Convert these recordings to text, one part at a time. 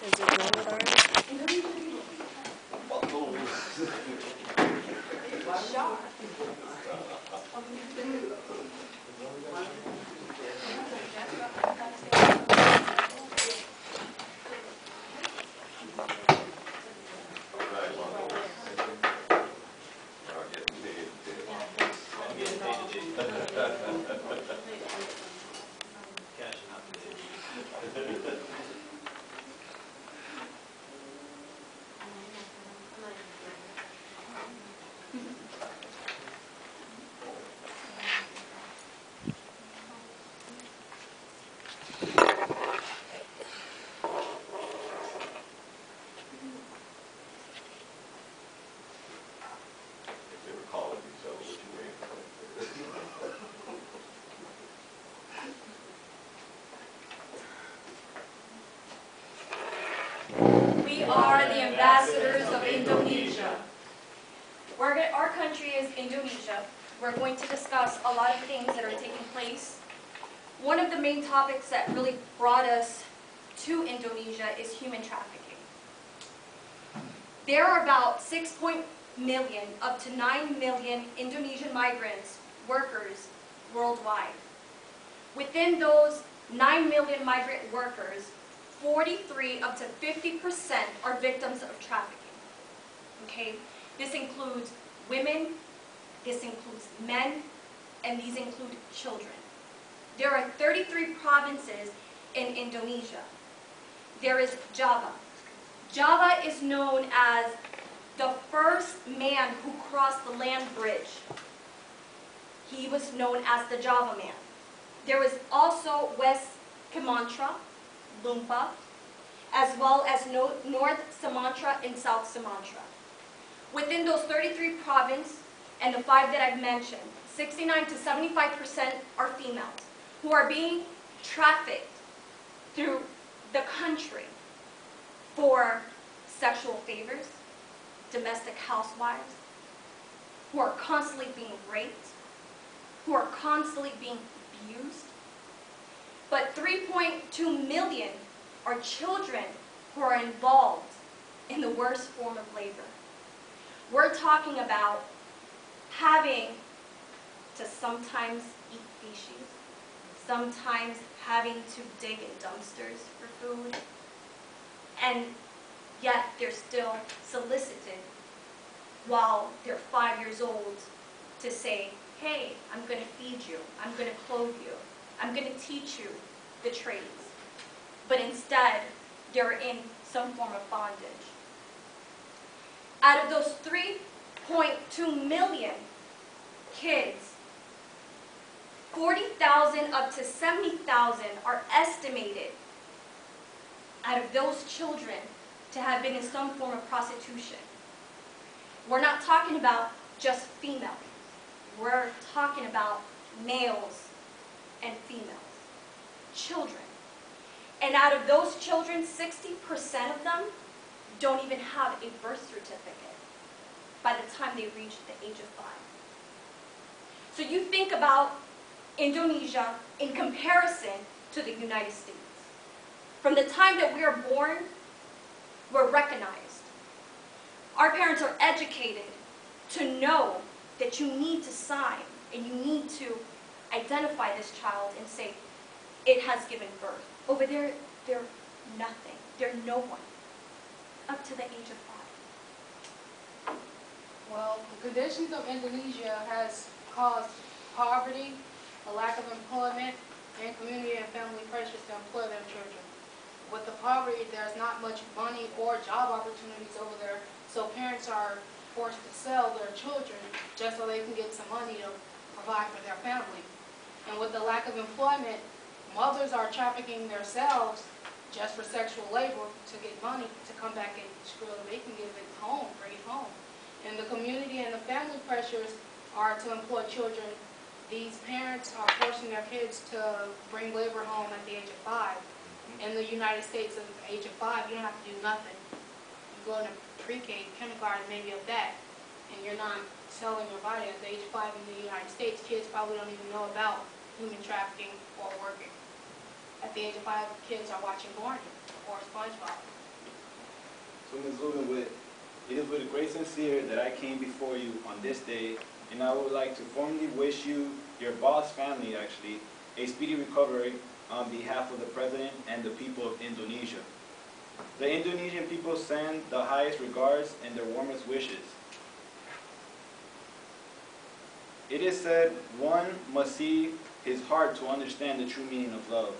Is it loaded already? We are the ambassadors of Indonesia. Our country is Indonesia. We're going to discuss a lot of things that are taking place. One of the main topics that really brought us to Indonesia is human trafficking. There are about 6 million, up to 9 million Indonesian migrants, workers, worldwide. Within those 9 million migrant workers, 43 up to 50% are victims of trafficking. Okay? This includes women, this includes men, and these include children. There are 33 provinces in Indonesia. There is Java. Java is known as the first man who crossed the land bridge. He was known as the Java man. There was also West Sumatra, Lumpa, as well as North Sumatra and South Sumatra. Within those 33 provinces and the 5 that I've mentioned, 69 to 75% are females who are being trafficked through the country for sexual favors, domestic housewives, who are constantly being raped, who are constantly being abused. But 3.2 million are children who are involved in the worst form of labor. We're talking about having to sometimes eat feces, sometimes having to dig in dumpsters for food, and yet they're still solicited while they're 5 years old to say, hey, I'm going to feed you, I'm going to clothe you, I'm going to teach you the trades. But instead, they're in some form of bondage. Out of those 3.2 million kids, 40,000 up to 70,000 are estimated out of those children to have been in some form of prostitution. We're not talking about just females. We're talking about males and females, children. And out of those children, 60% of them don't even have a birth certificate by the time they reach the age of 5. So you think about Indonesia in comparison to the United States. From the time that we are born, we're recognized. Our parents are educated to know that you need to sign and you need to identify this child and say, it has given birth. Over there, they're nothing. They're no one. Up to the age of 5. Well, the conditions of Indonesia has caused poverty, a lack of employment, and community and family pressures to employ their children. With the poverty, there's not much money or job opportunities over there, so parents are forced to sell their children just so they can get some money to provide for their family. And with the lack of employment, mothers are trafficking themselves just for sexual labor to get money to come back and screw they can give it home, bring it home. And the community and the family pressures are to employ children. These parents are forcing their kids to bring labor home at the age of 5. In the United States, at the age of 5, you don't have to do nothing. You go into pre-K, kindergarten, maybe of that, and you're not selling your body. At the age of 5 in the United States, kids probably don't even know about human trafficking or working. At the age of 5, kids are watching Barney or SpongeBob. So Ms.Lubin, it is with a great sincere that I came before you on this day, and I would like to formally wish you, your boss family actually, a speedy recovery on behalf of the President and the people of Indonesia. The Indonesian people send the highest regards and their warmest wishes. It is said, one must see his heart to understand the true meaning of love.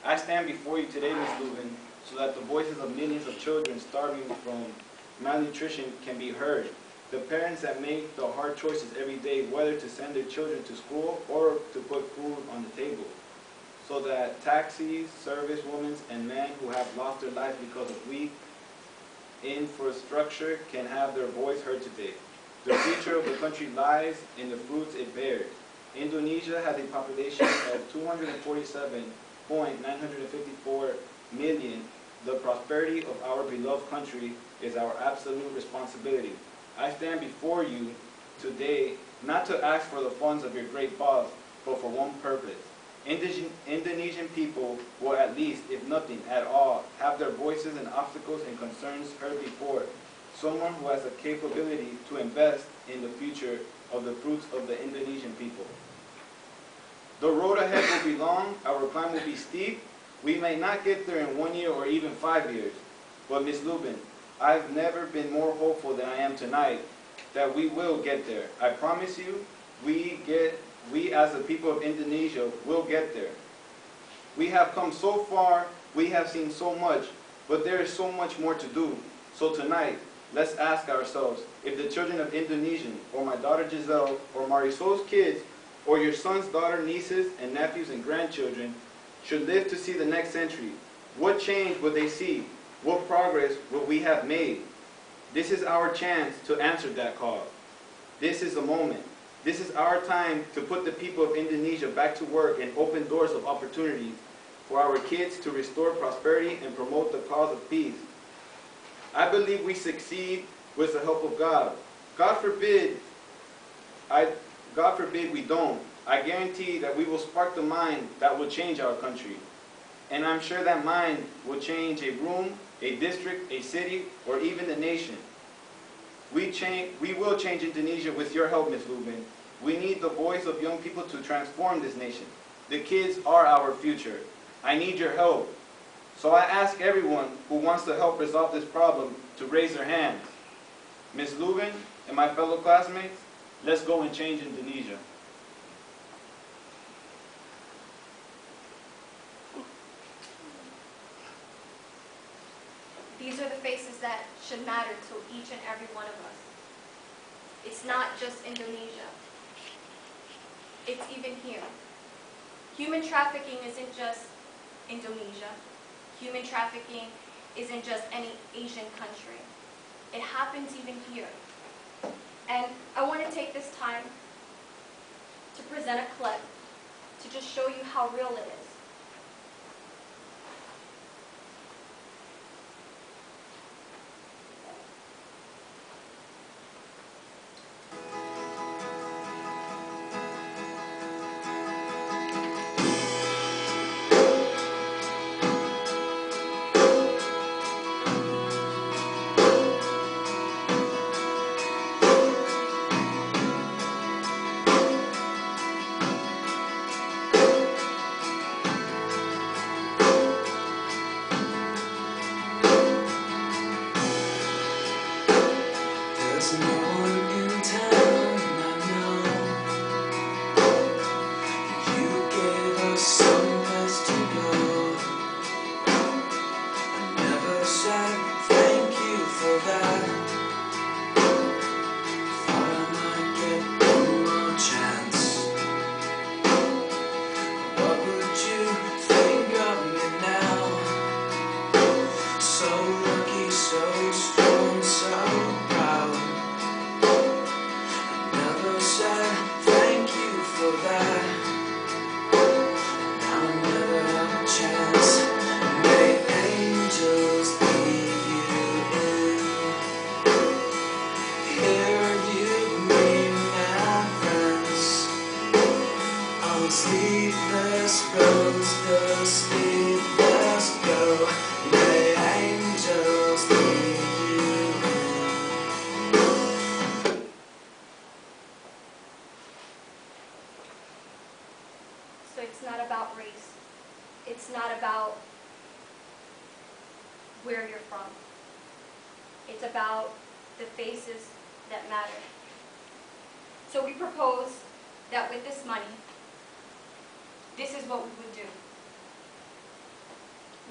I stand before you today, Ms.Lubin, so that the voices of millions of children starving from malnutrition can be heard. The parents that make the hard choices every day whether to send their children to school or to put food on the table. So that taxis, service women, and men who have lost their lives because of weak infrastructure can have their voice heard today. The future of the country lies in the fruits it bears. Indonesia has a population of 247.954 million. The prosperity of our beloved country is our absolute responsibility. I stand before you today not to ask for the funds of your great boss, but for one purpose. Indonesian people will at least, if nothing at all, have their voices and obstacles and concerns heard before. Someone who has the capability to invest in the future of the fruits of the Indonesian people. The road ahead will be long, our climb will be steep. We may not get there in 1 year or even 5 years. But Ms.Lubin, I've never been more hopeful than I am tonight that we will get there. I promise you, we as the people of Indonesia will get there. We have come so far, we have seen so much, but there is so much more to do. So tonight, let's ask ourselves if the children of Indonesia, or my daughter Giselle, or Marisol's kids, or your son's daughter, nieces, and nephews and grandchildren should live to see the next century, what change would they see? What progress would we have made? This is our chance to answer that call. This is the moment. This is our time to put the people of Indonesia back to work and open doors of opportunities for our kids to restore prosperity and promote the cause of peace. I believe we succeed with the help of God. God forbid we don't. I guarantee that we will spark the mind that will change our country. And I'm sure that mind will change a room, a district, a city, or even the nation. We will change Indonesia with your help, Ms.Lubin. We need the voice of young people to transform this nation. The kids are our future. I need your help. So I ask everyone who wants to help resolve this problem to raise their hands. Ms.Lubin and my fellow classmates, let's go and change Indonesia. These are the faces that should matter to each and every one of us. It's not just Indonesia. It's even here. Human trafficking isn't just Indonesia. Human trafficking isn't just any Asian country. It happens even here. And I want to take this time to present a clip to just show you how real it is. There's no one in town I know. You gave us someplace to go. I never said thank you for that. Thought I might get one more chance. What would you think of me now? So lucky, so strong, so proud. Never said thank you for that. Now I never have a chance. May angels lead you in. Here you meet my friends. On sleepless roads, the sleepless go. May angels where you're from. It's about the faces that matter. So we propose that with this money, this is what we would do.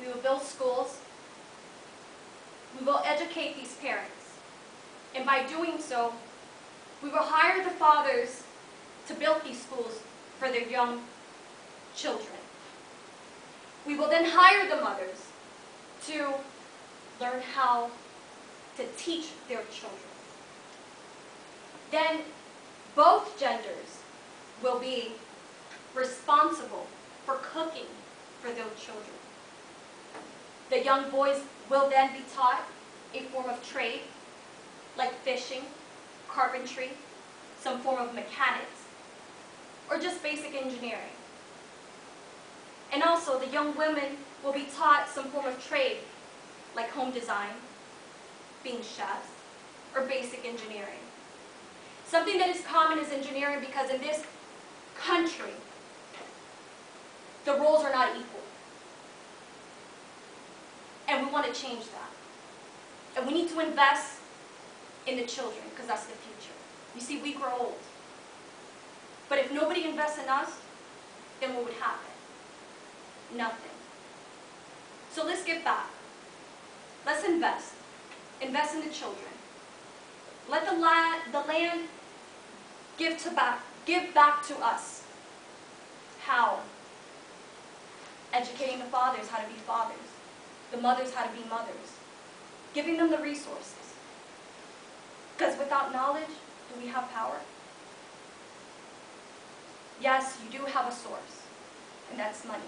We will build schools. We will educate these parents. And by doing so, we will hire the fathers to build these schools for their young children. We will then hire the mothers to learn how to teach their children. Then both genders will be responsible for cooking for those children. The young boys will then be taught a form of trade, like fishing, carpentry, some form of mechanics, or just basic engineering. And also, the young women will be taught some form of trade, like home design, being chefs, or basic engineering. Something that is common is engineering, because in this country, the roles are not equal. And we want to change that. And we need to invest in the children, because that's the future. You see, we grow old. But if nobody invests in us, then what would happen? Nothing. So let's give back. Let's invest. Invest in the children. Let the land give back to us. How? Educating the fathers how to be fathers. The mothers how to be mothers. Giving them the resources. Because without knowledge, do we have power? Yes, you do have a source, and that's money.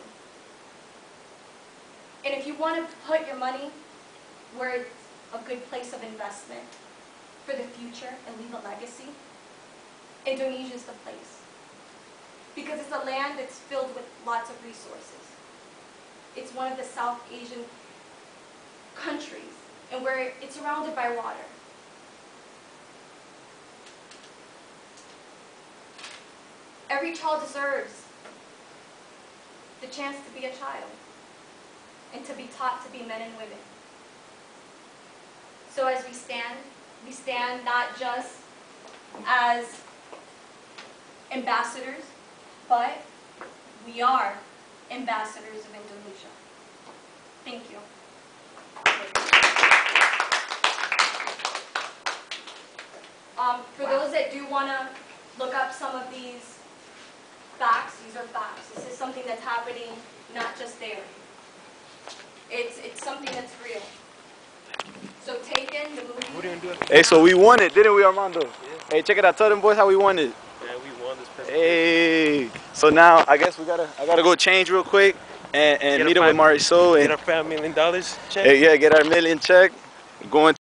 And if you want to put your money where it's a good place of investment for the future and leave a legacy, Indonesia is the place. Because it's a land that's filled with lots of resources. It's one of the South Asian countries, and where it's surrounded by water. Every child deserves the chance to be a child and to be taught to be men and women. So as we stand not just as ambassadors, but we are ambassadors of Indonesia. Thank you. For those that do want to look up some of these facts, these are facts. This is something that's happening not just there. It's something that's real. So Taken, the movie. Hey, so we won it, didn't we, Armando? Yeah. Hey, check it out. Tell them boys how we won it. Yeah, we won this presentation. Hey. So now I guess I gotta go change real quick and meet up with Marisol and get our $5 million check. Hey, yeah, get our million check. Going